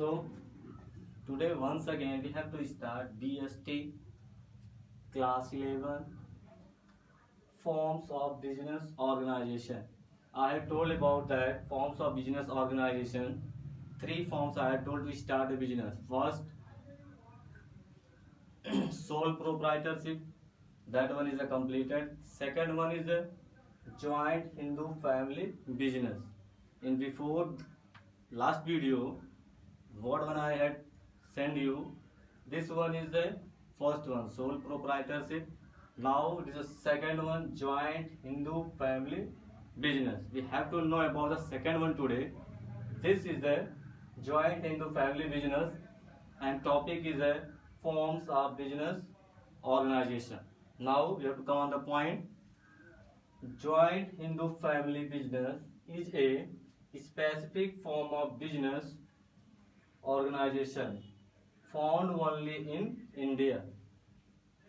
So today once again we have to start BST class 11 forms of business organization. I have told about that forms of business organization. Three forms I have told to start a business. First, sole proprietorship. That one is a completed. Second one is a joint Hindu family business. In before last video, what one I had sent you, this one is the first one, sole proprietorship. Now this is second one, joint Hindu family business. We have to know about the second one today. This is the joint Hindu family business and topic is the forms of business organization. Now we have to come on the point. Joint Hindu family business is a specific form of business organization found only in India.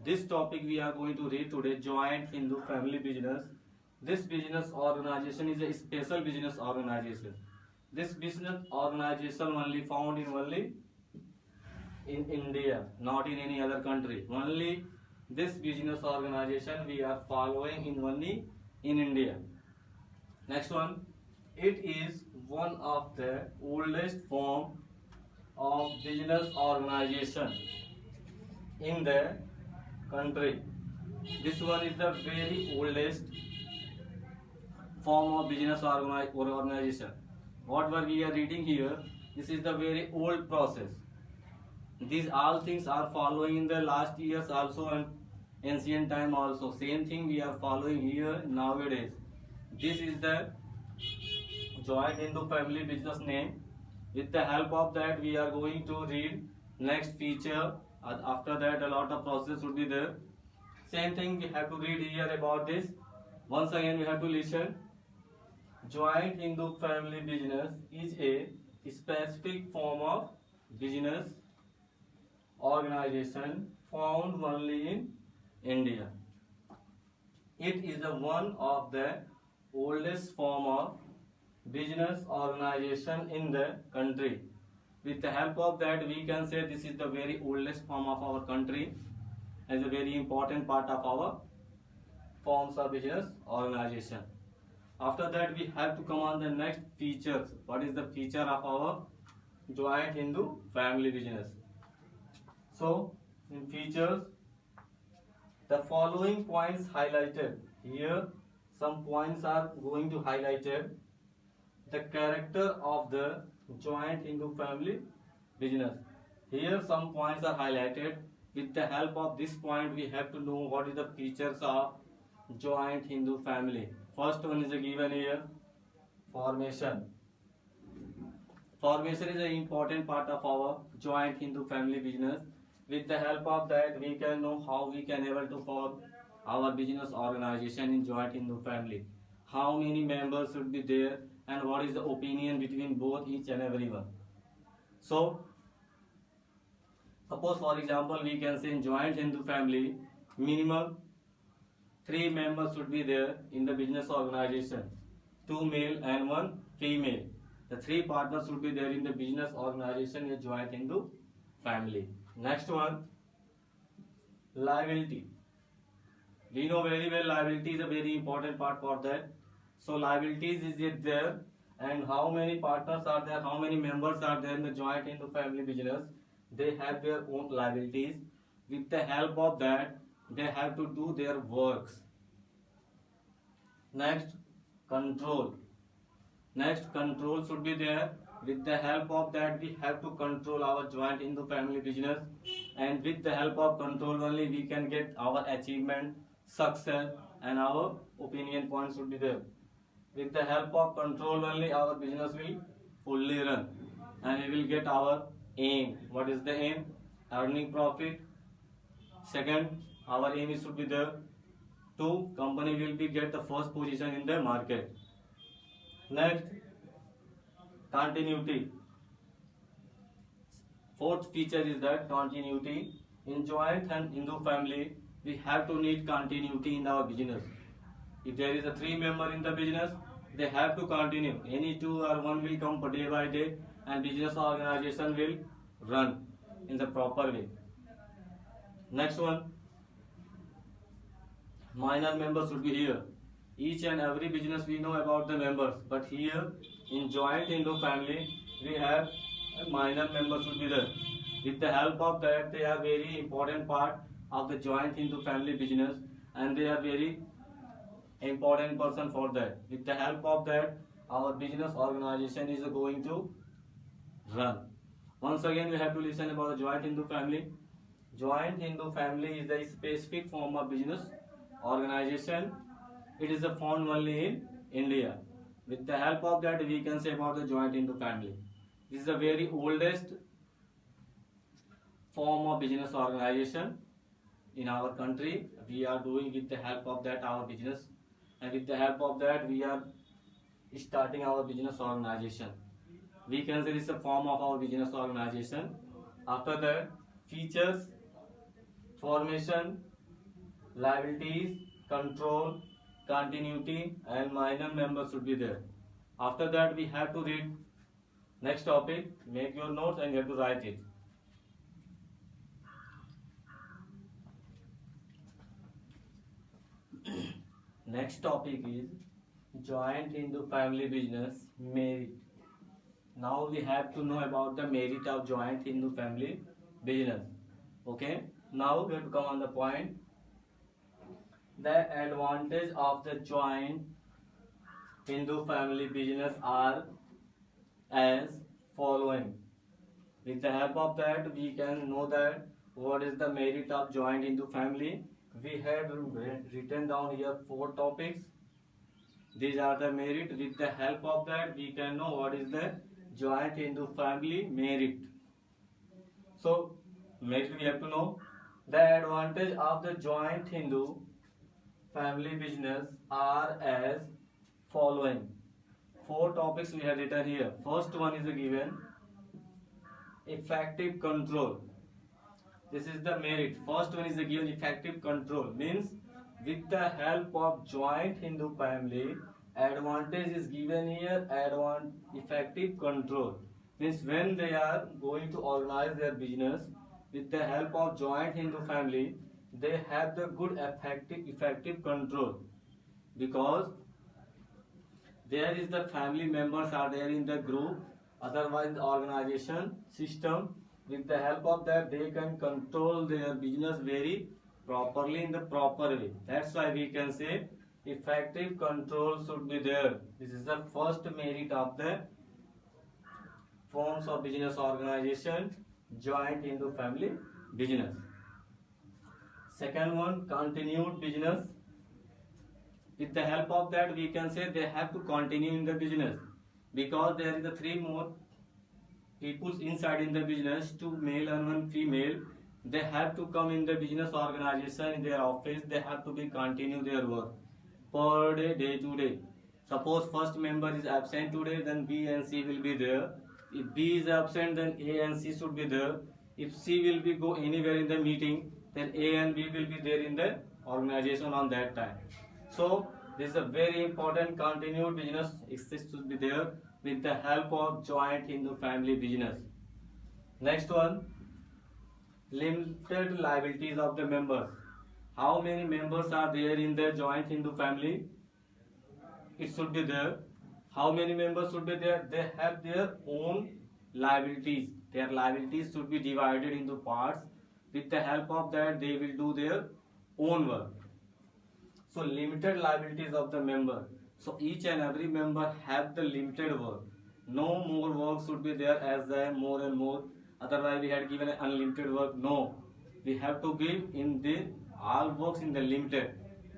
This topic we are going to read today, joint Hindu family business. This business organization is a special business organization. This business organization only found in India, not in any other country. Only this business organization we are following only in India. Next one, it is one of the oldest form of business organization in the country. This one is the very oldest form of business organization. What we are reading here, this is the very old process. These all things are following in the last years also and ancient time also. Same thing we are following here nowadays. This is the joint Hindu family business name. With the help of that we are going to read next feature. After that a lot of process would be there. Same thing we have to read here about this. Once again we have to listen. Joint Hindu family business is a specific form of business organization found only in India. It is the one of the oldest form of business organization in the country. With the help of that we can say this is the very oldest form of our country as a very important part of our forms of business organization. After that we have to come on the next features. What is the feature of our joint Hindu family business? So in features, the following points highlighted. Here some points are going to highlighted. The character of the joint Hindu family business. Here some points are highlighted. With the help of this point we have to know what is the features of joint Hindu family. First one is given here, formation. Formation is an important part of our joint Hindu family business. With the help of that we can know how we can able to form our business organization in joint Hindu family. How many members should be there and what is the opinion between both each and everyone. So suppose for example we can say in joint Hindu family minimum 3 members should be there in the business organization, 2 male and 1 female. The 3 partners should be there in the business organization in joint Hindu family. Next one, liability. We know very well liability is a very important part for that. So liabilities is it there and how many partners are there, how many members are there in the joint Hindu family business. They have their own liabilities. With the help of that they have to do their works. Next, control. Next, control should be there. With the help of that we have to control our joint Hindu family business and with the help of control only we can get our achievement, success and our opinion points should be there. With the help of control only our business will fully run and we will get our aim. What is the aim? Earning profit. Second, our aim is should be there. 2, company will be get the first position in the market. Next, continuity. Fourth feature is that continuity. In joint and Hindu family we have to need continuity in our business. If there is a 3 member in the business, they have to continue. Any 2 or 1 will come day by day and business organization will run in the proper way. Next one, minor members should be here. Each and every business we know about the members, but here in joint Hindu family we have a minor member should be there. With the help of that, they are very important part of the joint Hindu family business, and they are very important person for that. With the help of that, our business organization is going to run. Once again, we have to listen about the joint Hindu family. Joint Hindu family is a specific form of business organization. It is found only in India. With the help of that, we can say about the joint Hindu family. This is the very oldest form of business organization in our country. We are doing with the help of that our business, and with the help of that we are starting our business organization. We can say this is a form of our business organization. After that, features, formation, liabilities, control, continuity, and minor members should be there. After that, we have to read next topic. Make your notes and you have to write it. Next topic is joint Hindu family business merit. Now we have to know about the merit of joint Hindu family business. Okay. Now we have to come on the point. The advantage of the joint Hindu family business are as following. With the help of that, we can know that what is the merit of joint Hindu family. We had written down here 4 topics. These are the merit. With the help of that, we can know what is the joint Hindu family merit. So, merit we have to know. The advantage of the joint Hindu family business are as following. 4 topics we have written here. First one is given, effective control. This is the merit. First one is given, effective control. Means with the help of joint Hindu family, advantage is given here, effective control. Means when they are going to organize their business with the help of joint Hindu family, they have the good effective control, because there is the family members are there in the group, otherwise the organization system. With the help of that, they can control their business very properly in the proper way. That's why we can say effective control should be there. This is the first merit of the forms of business organization, joint Hindu family business. Second one, continued business. With the help of that, we can say they have to continue in the business, because there is the 3 more people inside in the business, 2 male and 1 female. They have to come in the business organization, in their office. They have to be continue their work per day, day to day. Suppose first member is absent today, then B and C will be there. If B is absent, then A and C should be there. If C will be go anywhere in the meeting, then A and B will be there in the organization on that time. So this is a very important continued business exists to be there with the help of joint Hindu family business. Next one, limited liabilities of the members. How many members are there in the joint Hindu family? It should be there. How many members should be there? They have their own liabilities. Their liabilities should be divided into parts. With the help of that, they will do their own work. So limited liabilities of the member. So each and every member have the limited work. No more work should be there as more and more. Otherwise we had given unlimited work. No, we have to give in the all works in the limited.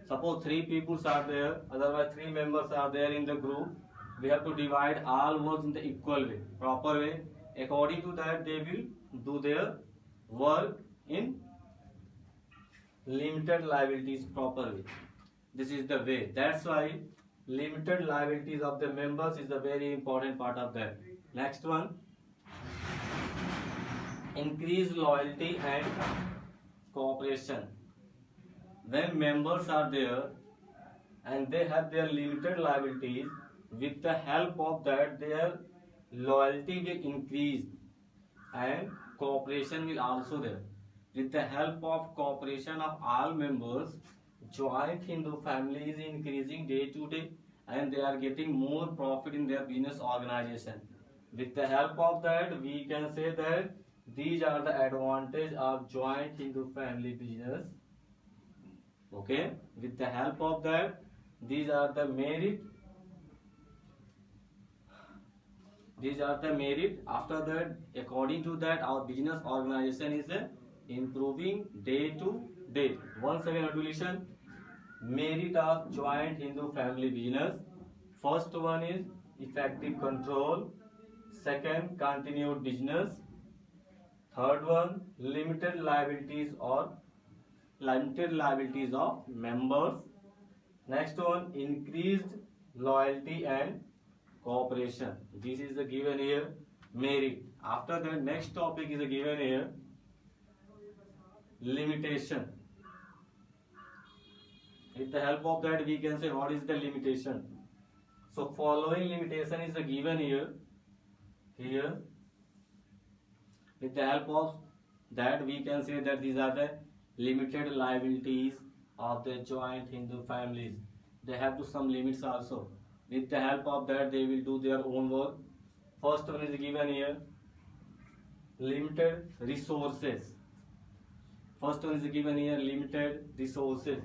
Suppose 3 people are there, otherwise 3 members are there in the group. We have to divide all works in the equal way, proper way. According to that, they will do their work in limited liabilities proper way. This is the way. That's why limited liabilities of the members is a very important part of that. Next one, increase loyalty and cooperation. When members are there and they have their limited liabilities, with the help of that, their loyalty will increase and cooperation will also there. With the help of cooperation of all members, joint Hindu family is increasing day to day and they are getting more profit in their business organization. With the help of that, we can say that these are the advantage of joint Hindu family business. Okay, with the help of that, these are the merit. These are the merit. After that, according to that, our business organization is improving day to day. Once again, I will listen. Merit of joint Hindu family business. First one is effective control. Second, continued business. Third one, limited liabilities of members. Next one, increased loyalty and cooperation. This is the given here merit. After that, next topic is given here limitation. With the help of that, we can say what is the limitation. So following limitation is given here. With the help of that, we can say that these are the limited liabilities of the joint Hindu families. They have to some limits also. With the help of that, they will do their own work. First one is given here, limited resources. First one is given here, limited resources.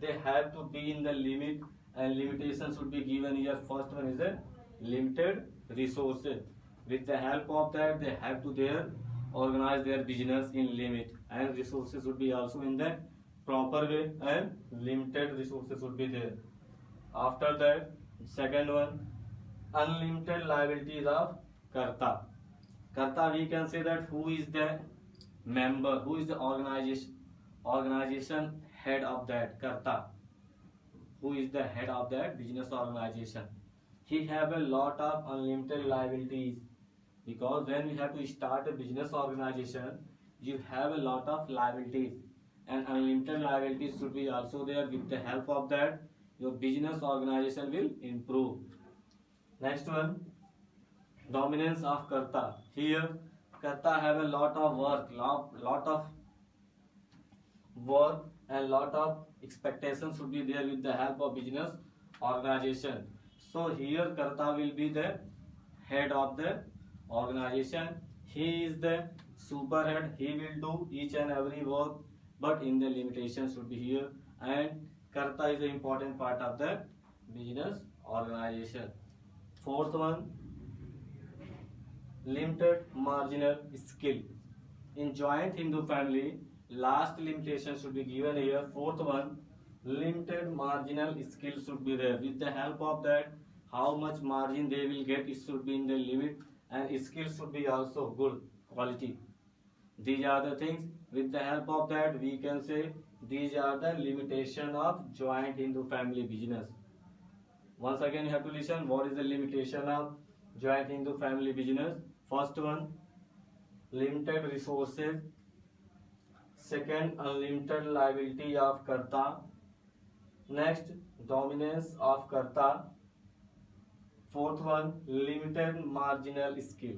They have to be in the limit and limitations should be given here. First one is a limited resources. With the help of that, they have to organize their business in limit and resources should be also in the proper way and limited resources should be there. After that, second one, unlimited liabilities of Karta. Karta, we can say that who is the member, who is the organization head of that Karta, who is the head of that business organization. He have a lot of unlimited liabilities because when we have to start a business organization, you have a lot of liabilities and unlimited liabilities should be also there. With the help of that, your business organization will improve. Next one, dominance of Karta. Here, Karta have a lot of work and lot of expectations should be there with the help of business organization. So here, Karta will be the head of the organization. He is the super head. He will do each and every work, but in the limitations should be here. And Karta is an important part of the business organization. Fourth one, limited marginal skill. In joint Hindu family, last limitation should be given here. Fourth one, limited marginal skill should be there. With the help of that, how much margin they will get, it should be in the limit and skill should be also good quality. These are the things. With the help of that, we can say these are the limitation of joint Hindu family business. Once again, you have to listen. What is the limitation of joint Hindu family business? First one, limited resources. Second, unlimited liability of Karta. Next, dominance of Karta. Fourth one, limited marginal skill.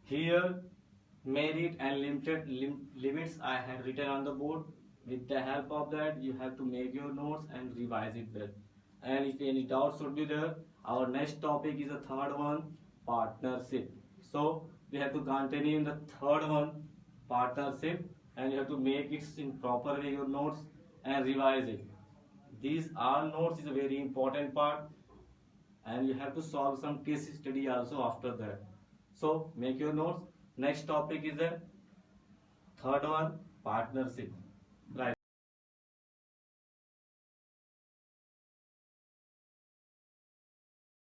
Here, merit and limited limits I have written on the board. With the help of that, you have to make your notes and revise it well. And if any doubts should be there, our next topic is the third one, partnership. So we have to continue in the third one, partnership, and you have to make it in proper way your notes and revise it. These all notes is a very important part, and you have to solve some case study also after that. So make your notes. Next topic is the third one, partnership.